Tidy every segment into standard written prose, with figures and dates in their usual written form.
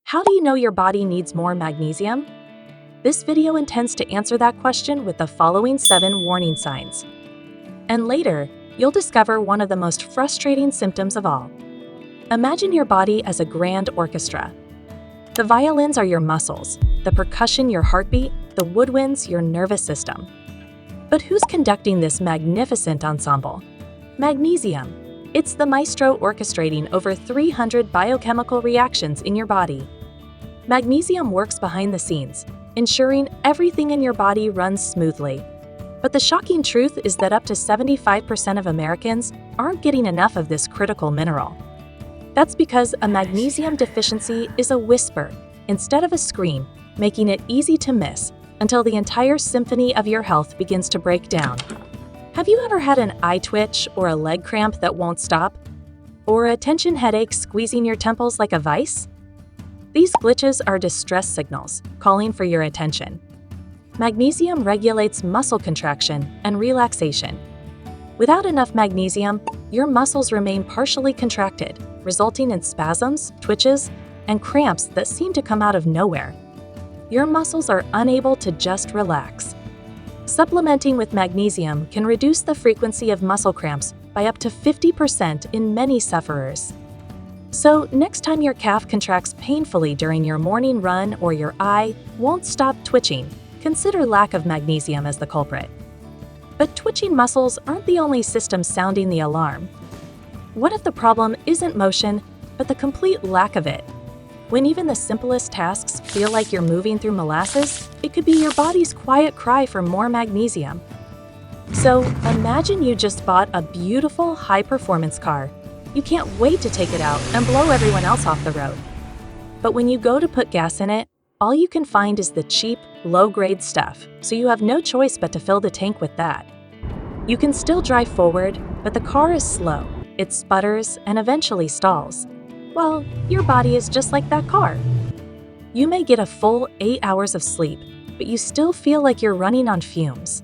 How do you know your body needs more magnesium? This video intends to answer that question with the following 7 warning signs. And later, you'll discover one of the most frustrating symptoms of all. Imagine your body as a grand orchestra. The violins are your muscles, the percussion your heartbeat, the woodwinds your nervous system. But who's conducting this magnificent ensemble? Magnesium. It's the maestro orchestrating over 300 biochemical reactions in your body. Magnesium works behind the scenes, ensuring everything in your body runs smoothly. But the shocking truth is that up to 75% of Americans aren't getting enough of this critical mineral. That's because a magnesium deficiency is a whisper instead of a scream, making it easy to miss until the entire symphony of your health begins to break down. Have you ever had an eye twitch or a leg cramp that won't stop? Or a tension headache squeezing your temples like a vice? These glitches are distress signals, calling for your attention. Magnesium regulates muscle contraction and relaxation. Without enough magnesium, your muscles remain partially contracted, resulting in spasms, twitches, and cramps that seem to come out of nowhere. Your muscles are unable to just relax. Supplementing with magnesium can reduce the frequency of muscle cramps by up to 50% in many sufferers. So, next time your calf contracts painfully during your morning run or your eye won't stop twitching, consider lack of magnesium as the culprit. But twitching muscles aren't the only system sounding the alarm. What if the problem isn't motion, but the complete lack of it? When even the simplest tasks feel like you're moving through molasses, it could be your body's quiet cry for more magnesium. So, imagine you just bought a beautiful, high-performance car. You can't wait to take it out and blow everyone else off the road. But when you go to put gas in it, all you can find is the cheap, low-grade stuff, so you have no choice but to fill the tank with that. You can still drive forward, but the car is slow, it sputters, and eventually stalls. Well, your body is just like that car. You may get a full 8 hours of sleep, but you still feel like you're running on fumes.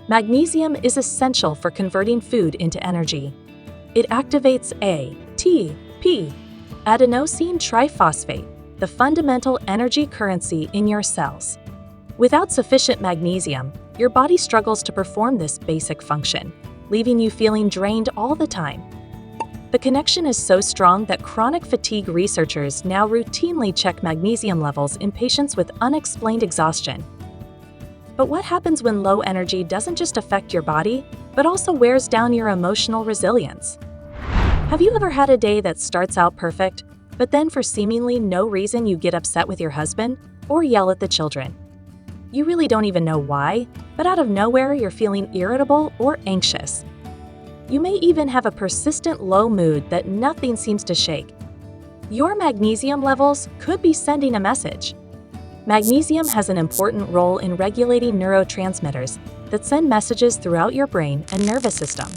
Magnesium is essential for converting food into energy. It activates ATP, adenosine triphosphate, the fundamental energy currency in your cells. Without sufficient magnesium, your body struggles to perform this basic function, leaving you feeling drained all the time. The connection is so strong that chronic fatigue researchers now routinely check magnesium levels in patients with unexplained exhaustion. But what happens when low energy doesn't just affect your body, but also wears down your emotional resilience? Have you ever had a day that starts out perfect, but then for seemingly no reason you get upset with your husband or yell at the children? You really don't even know why, but out of nowhere you're feeling irritable or anxious. You may even have a persistent low mood that nothing seems to shake. Your magnesium levels could be sending a message. Magnesium has an important role in regulating neurotransmitters that send messages throughout your brain and nervous system.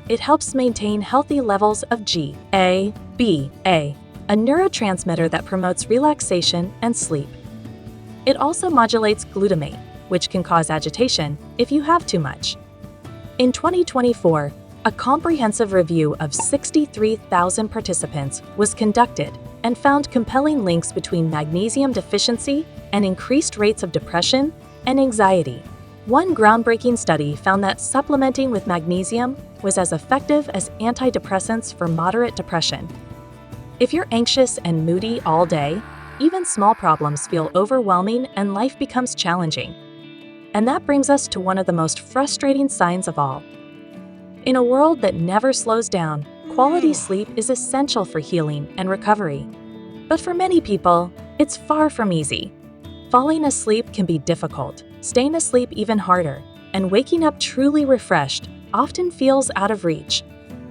It helps maintain healthy levels of GABA, a neurotransmitter that promotes relaxation and sleep. It also modulates glutamate, which can cause agitation if you have too much. In 2024, a comprehensive review of 63,000 participants was conducted and found compelling links between magnesium deficiency and increased rates of depression and anxiety. One groundbreaking study found that supplementing with magnesium was as effective as antidepressants for moderate depression. If you're anxious and moody all day, even small problems feel overwhelming and life becomes challenging. And that brings us to one of the most frustrating signs of all. In a world that never slows down, quality sleep is essential for healing and recovery. But for many people, it's far from easy. Falling asleep can be difficult, staying asleep even harder, and waking up truly refreshed often feels out of reach.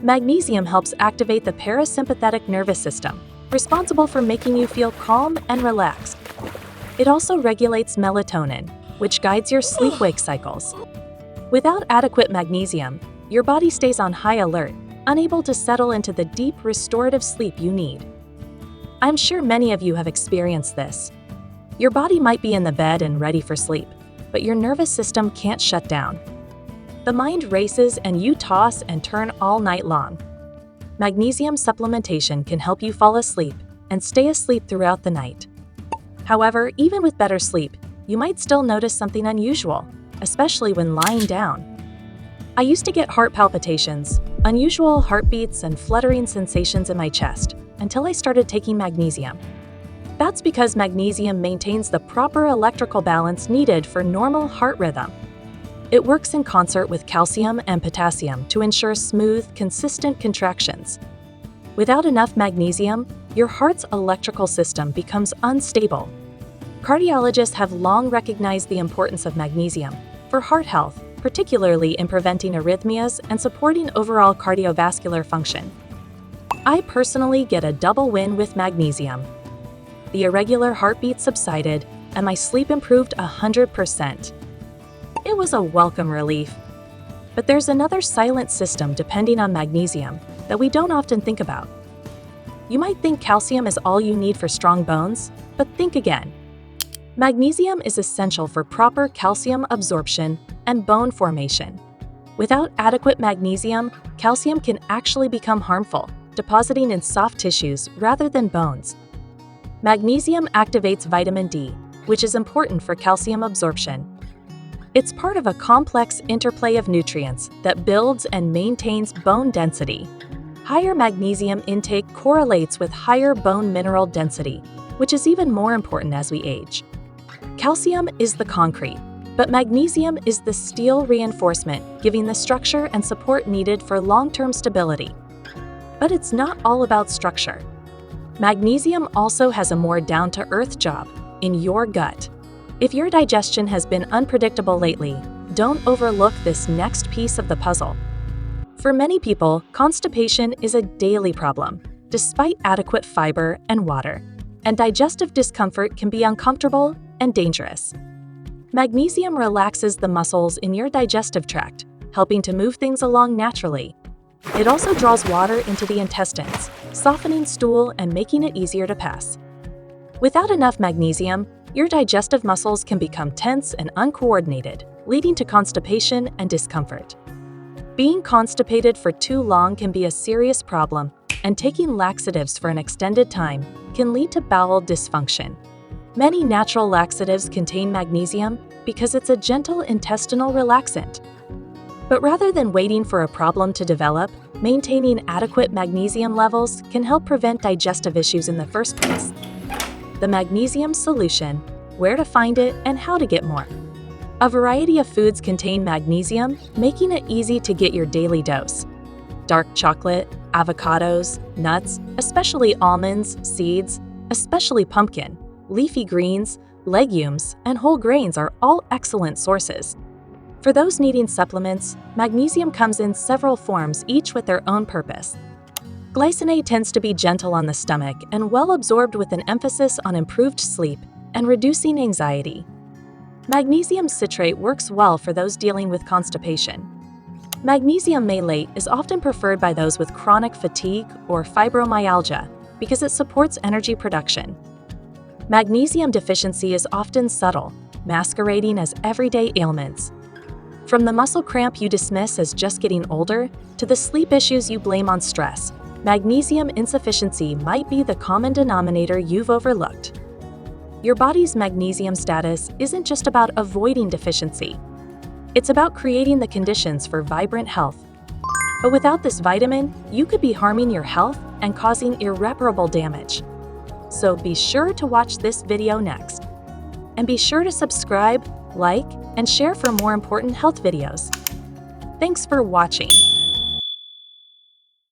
Magnesium helps activate the parasympathetic nervous system, responsible for making you feel calm and relaxed. It also regulates melatonin, which guides your sleep-wake cycles. Without adequate magnesium, your body stays on high alert, unable to settle into the deep restorative sleep you need. I'm sure many of you have experienced this. Your body might be in the bed and ready for sleep, but your nervous system can't shut down. The mind races and you toss and turn all night long. Magnesium supplementation can help you fall asleep and stay asleep throughout the night. However, even with better sleep, you might still notice something unusual, especially when lying down. I used to get heart palpitations, unusual heartbeats, and fluttering sensations in my chest until I started taking magnesium. That's because magnesium maintains the proper electrical balance needed for normal heart rhythm. It works in concert with calcium and potassium to ensure smooth, consistent contractions. Without enough magnesium, your heart's electrical system becomes unstable. Cardiologists have long recognized the importance of magnesium for heart health, particularly in preventing arrhythmias and supporting overall cardiovascular function. I personally get a double win with magnesium. The irregular heartbeat subsided, and my sleep improved 100%. It was a welcome relief. But there's another silent system depending on magnesium that we don't often think about. You might think calcium is all you need for strong bones, but think again. Magnesium is essential for proper calcium absorption and bone formation. Without adequate magnesium, calcium can actually become harmful, depositing in soft tissues rather than bones. Magnesium activates vitamin D, which is important for calcium absorption. It's part of a complex interplay of nutrients that builds and maintains bone density. Higher magnesium intake correlates with higher bone mineral density, which is even more important as we age. Calcium is the concrete, but magnesium is the steel reinforcement, giving the structure and support needed for long-term stability. But it's not all about structure. Magnesium also has a more down-to-earth job, in your gut. If your digestion has been unpredictable lately, don't overlook this next piece of the puzzle. For many people, constipation is a daily problem, despite adequate fiber and water, and digestive discomfort can be uncomfortable and dangerous. Magnesium relaxes the muscles in your digestive tract, helping to move things along naturally. It also draws water into the intestines, softening stool and making it easier to pass. Without enough magnesium, your digestive muscles can become tense and uncoordinated, leading to constipation and discomfort. Being constipated for too long can be a serious problem, and taking laxatives for an extended time can lead to bowel dysfunction. Many natural laxatives contain magnesium because it's a gentle intestinal relaxant. But rather than waiting for a problem to develop, maintaining adequate magnesium levels can help prevent digestive issues in the first place. The magnesium solution, where to find it and how to get more. A variety of foods contain magnesium, making it easy to get your daily dose. Dark chocolate, avocados, nuts, especially almonds, seeds, especially pumpkin, leafy greens, legumes, and whole grains are all excellent sources. For those needing supplements, magnesium comes in several forms, each with their own purpose. Glycinate tends to be gentle on the stomach and well absorbed with an emphasis on improved sleep and reducing anxiety. Magnesium citrate works well for those dealing with constipation. Magnesium malate is often preferred by those with chronic fatigue or fibromyalgia because it supports energy production. Magnesium deficiency is often subtle, masquerading as everyday ailments. From the muscle cramp you dismiss as just getting older to the sleep issues you blame on stress, magnesium insufficiency might be the common denominator you've overlooked. Your body's magnesium status isn't just about avoiding deficiency. It's about creating the conditions for vibrant health. But without this vitamin, you could be harming your health and causing irreparable damage. So be sure to watch this video next. And be sure to subscribe, like, and share for more important health videos. Thanks for watching.